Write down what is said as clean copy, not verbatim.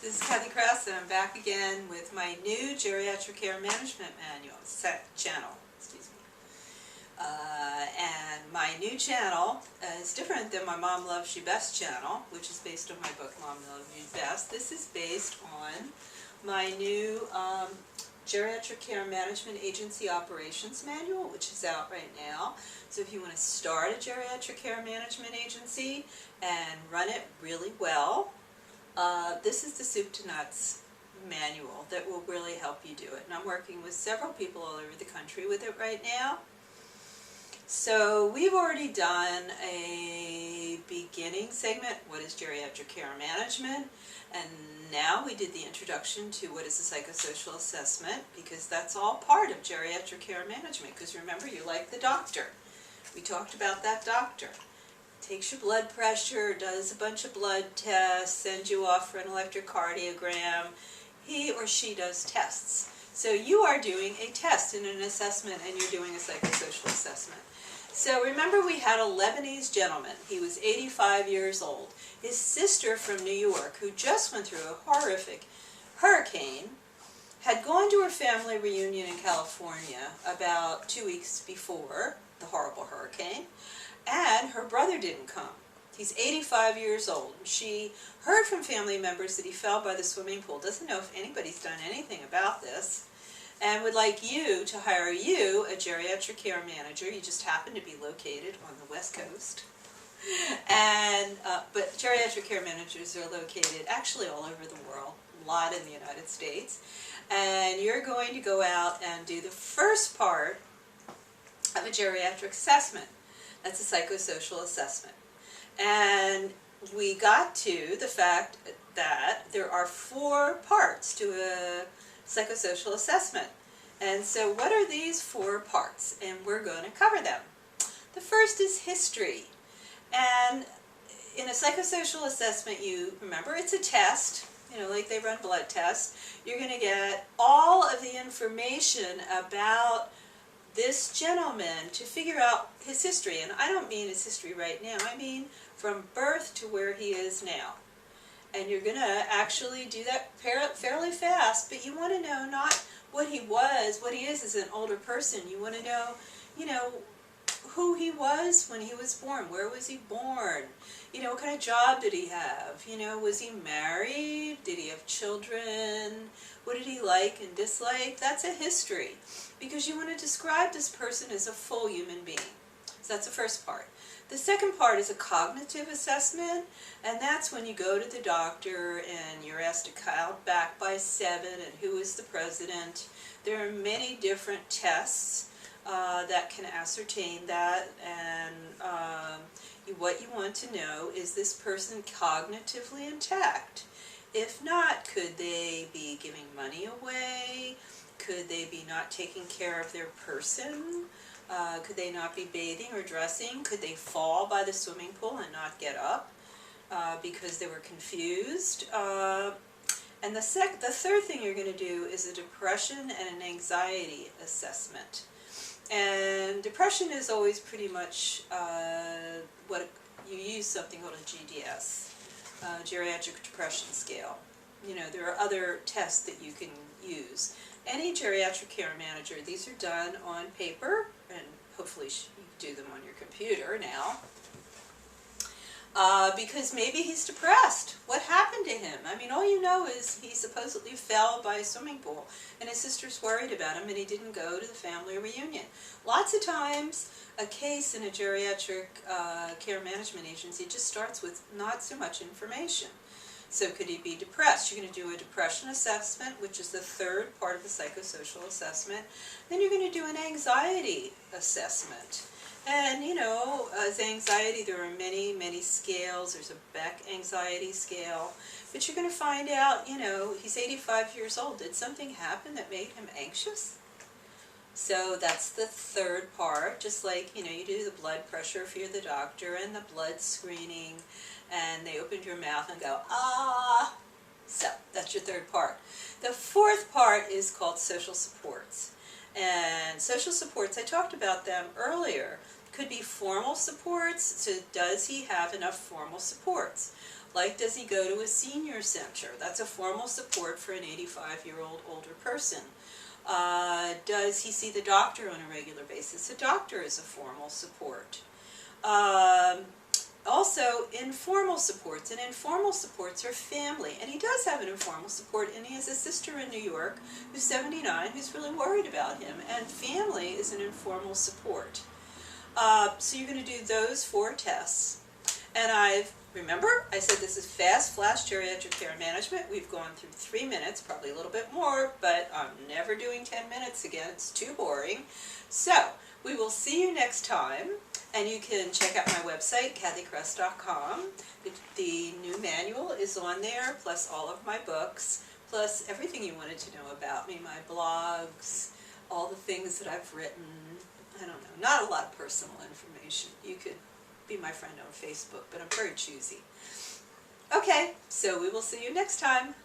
This is Kathy Krause, and I'm back again with my new geriatric care management manual channel. Excuse me. And my new channel is different than my Mom Loves You Best channel, which is based on my book Mom Loves You Best. This is based on my new geriatric care management agency operations manual, which is out right now. So if you want to start a geriatric care management agency and run it really well, this is the soup to nuts manual that will really help you do it. And I'm working with several people all over the country with it right now. So we've already done a beginning segment, what is geriatric care management, and now we did the introduction to what is a psychosocial assessment, because that's all part of geriatric care management, because remember, you're like the doctor. We talked about that doctor. Takes your blood pressure, does a bunch of blood tests, sends you off for an electrocardiogram. He or she does tests. So you are doing a test and an assessment, and you're doing a psychosocial assessment. So remember, we had a Lebanese gentleman. He was 85 years old. His sister from New York, who just went through a horrific hurricane, had gone to her family reunion in California about 2 weeks before the horrible hurricane. And her brother didn't come. He's 85 years old. She heard from family members that he fell by the swimming pool. Doesn't know if anybody's done anything about this. And would like you to hire you a geriatric care manager. You just happen to be located on the West Coast. And but geriatric care managers are located actually all over the world, a lot in the United States. And you're going to go out and do the first part of a geriatric assessment. That's a psychosocial assessment. And we got to the fact that there are 4 parts to a psychosocial assessment. And so what are these 4 parts? And we're going to cover them. The first is history. And in a psychosocial assessment, you remember, it's a test. You know, like they run blood tests. You're going to get all of the information about this gentleman to figure out his history. And I don't mean his history right now. I mean from birth to where he is now. And you're going to actually do that fairly fast, but you want to know not what he was, what he is as an older person. You want to know, who he was when he was born. Where was he born? What kind of job did he have? Was he married? Did he have children? What did he like and dislike? That's a history, because you want to describe this person as a full human being. So that's the first part. The second part is a cognitive assessment, and that's when you go to the doctor and you're asked to count back by 7 and who is the president. There are many different tests that can ascertain that, and what you want to know is this person cognitively intact. If not, could they be giving money away? Could they be not taking care of their person? Could they not be bathing or dressing? Could they fall by the swimming pool and not get up because they were confused? And the third thing you're going to do is a depression and an anxiety assessment. And depression is always pretty much what you use something called a GDS, geriatric depression scale. There are other tests that you can use. Any geriatric care manager, these are done on paper, and hopefully you do them on your computer now, because maybe he's depressed. What happened to him? I mean, all you know is he supposedly fell by a swimming pool, and his sister's worried about him, and he didn't go to the family reunion. Lots of times, a case in a geriatric care management agency just starts with not so much information. So could he be depressed? You're going to do a depression assessment, which is the third part of the psychosocial assessment. Then you're going to do an anxiety assessment. And, as anxiety, there are many, many scales. There's a Beck anxiety scale. But you're going to find out, he's 85 years old. Did something happen that made him anxious? So that's the third part. Just like, you do the blood pressure if you're the doctor, and the blood screening, and they open your mouth and go, ah. So that's your third part. The fourth part is called social supports. And social supports, I talked about them earlier, could be formal supports. So does he have enough formal supports? Like, does he go to a senior center? That's a formal support for an 85-year-old older person. Does he see the doctor on a regular basis? A doctor is a formal support. Also, informal supports, and informal supports are family, and he does have an informal support, and he has a sister in New York who's 79 who's really worried about him, and family is an informal support. So you're going to do those 4 tests, and remember, I said this is fast flash geriatric care management. We've gone through 3 minutes, probably a little bit more, but I'm never doing 10 minutes again. It's too boring. So we will see you next time, and you can check out my website, kathykress.com. The new manual is on there, plus all of my books, plus everything you wanted to know about me, my blogs, all the things that I've written. I don't know, not a lot of personal information. You could be my friend on Facebook, but I'm very choosy. Okay, so we will see you next time.